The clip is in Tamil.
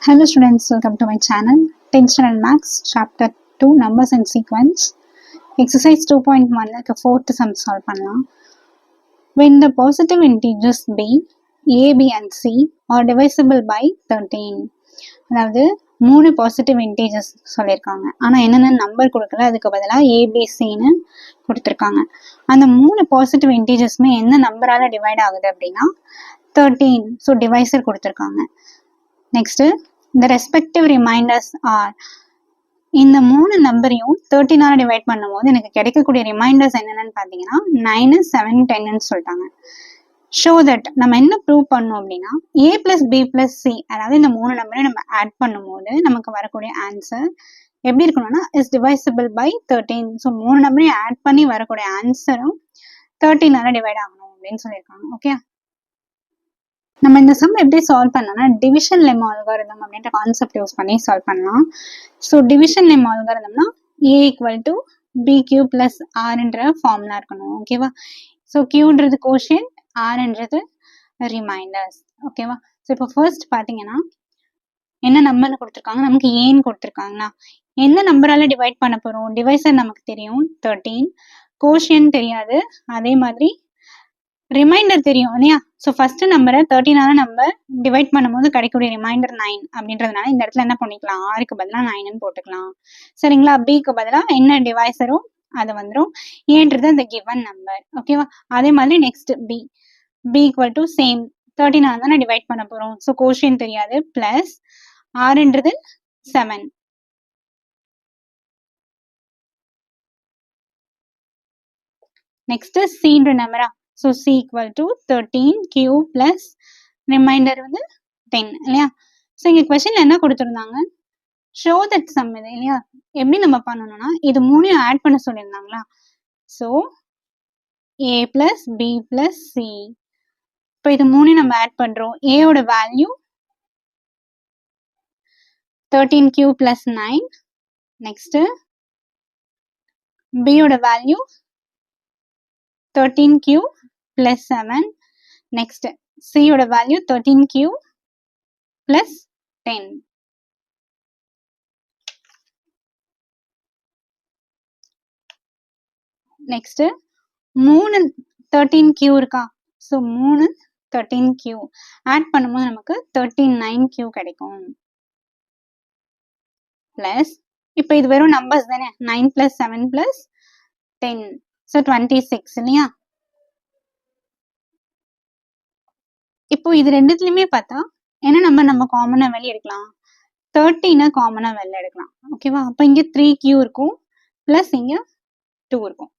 Hello students, welcome to my channel. 10th Standard Maths, Chapter 2, Numbers and Sequence. Exercise 2.1, like a fourth sum solve பண்ணலாம். When the positive integers b, a, b and c are divisible by 13. அதாவது 3 பாசிட்டிவ் இன்டீஜர்ஸ் சொல்லியிருக்காங்க. ஆனால் என்னென்ன நம்பர் கொடுக்கல, அதுக்கு பதிலாக ஏபிசின்னு கொடுத்துருக்காங்க. அந்த 3 பாசிட்டிவ் இன்டீஜர்ஸுமே என்ன நம்பரால் டிவைட் ஆகுது அப்படின்னா 13. ஸோ டிவைசர் கொடுத்துருக்காங்க. Next the respective reminders are, இந்த 3 நம்பரையும் 13 டிவைட் பண்ணும்போது எனக்கு கிடைக்கக்கூடிய ரிமைண்டர்ஸ் என்னென்னு பார்த்தீங்கன்னா 9, 7, 10ன்னு சொல்லிட்டாங்க. ஷோ தட் நம்ம என்ன ப்ரூவ் பண்ணோம் அப்படின்னா a plus B plus C, அதாவது இந்த 3 நம்பரையும் நம்ம ஆட் பண்ணும்போது நமக்கு வரக்கூடிய ஆன்சர் எப்படி இருக்கணும்னா இஸ் டிவைசிபிள் பை 13. ஸோ 3 நம்பரையும் ஆட் பண்ணி வரக்கூடிய ஆன்சரும் 13 டிவைட் ஆகணும் அப்படின்னு சொல்லியிருக்காங்க. ஓகே, நம்ம இந்த சம் எப்படி சால்வ் பண்ணலாம்னா டிவிஷன் லெம் அல்காரிதம் அப்படின்ற கான்செப்ட் யூஸ் பண்ணி சால்வ் பண்ணலாம். ஸோ டிவிஷன் லெம் அல்காரிதம்னா a equal to B Q plus ஆர்ன்ற ஃபார்முலா இருக்கணும். ஓகேவா? ஸோ கியூன்றது கோஷியன்ட், ஆர்ன்றது ரிமைண்டர்ஸ். ஓகேவா? ஸோ இப்போ ஃபர்ஸ்ட் பார்த்தீங்கன்னா என்ன நம்பர்னு கொடுத்துருக்காங்க, நமக்கு ஏன்னு கொடுத்துருக்காங்களா, எந்த நம்பரால டிவைட் பண்ண போகிறோம், டிவைசர் நமக்கு தெரியும் 13, கோஷியன்ட் தெரியாது, அதே மாதிரி ரிமைண்டர் தெரியும் இல்லையா? ஸோ ஃபர்ஸ்ட் நம்பரை 13 நம்பர் டிவைட் பண்ணும்போது கிடைக்கக்கூடிய ரிமைண்டர் 9 அப்படின்றதுனால இந்த இடத்துல என்ன பண்ணிக்கலாம், ஆருக்கு பதிலாக 9ன்னு போட்டுக்கலாம். சரிங்களா? பிக்கு பதிலாக என்ன டிவைசரும் அது வந்துடும், ஏன்றது அந்த கிவன் நம்பர். ஓகேவா? அதே மாதிரி next B equal to same 13 தானே டிவைட் பண்ண போகிறோம். ஸோ கோஷியன் தெரியாது, பிளஸ் ஆறுன்றது 7. நெக்ஸ்ட் சின்ற நம்பரா, so C equal to 13 Q plus remainder வந்து 10 இல்லையா? ஸோ இங்கே கொஸ்டின்ல என்ன கொடுத்துருந்தாங்க, ஷோ தட் சம் இது இல்லையா? எப்படி நம்ம பண்ணணும்னா இது 3 ஆட் பண்ண சொல்லியிருந்தாங்களா. ஸோ ஏ பிளஸ் பி பிளஸ் சி, இப்போ இது 3 நம்ம ஆட் பண்றோம். ஏயோட வேல்யூ 13 கியூ பிளஸ் 9, நெக்ஸ்ட் பியோட value 13 Q plus 7, next C ஓட value 13Q plus 10. next 3 13Q இருக்கா, so 3 13Q ஆட் பண்ணும்போது நமக்கு 13 9Q கிடைக்கும். plus இப்போ இது வெறும் நம்பர்ஸ் தானே, 9 plus 7 plus 10, so 26 இல்லையா? இப்போ இது ரெண்டுத்துலயுமே பார்த்தா என்ன நம்பர் நம்ம காமனா வெளியே எடுக்கலாம், 13 காமனா வெளில எடுக்கலாம். ஓகேவா? அப்போ இங்க 3Q இருக்கும், பிளஸ் இங்க 2 இருக்கும்.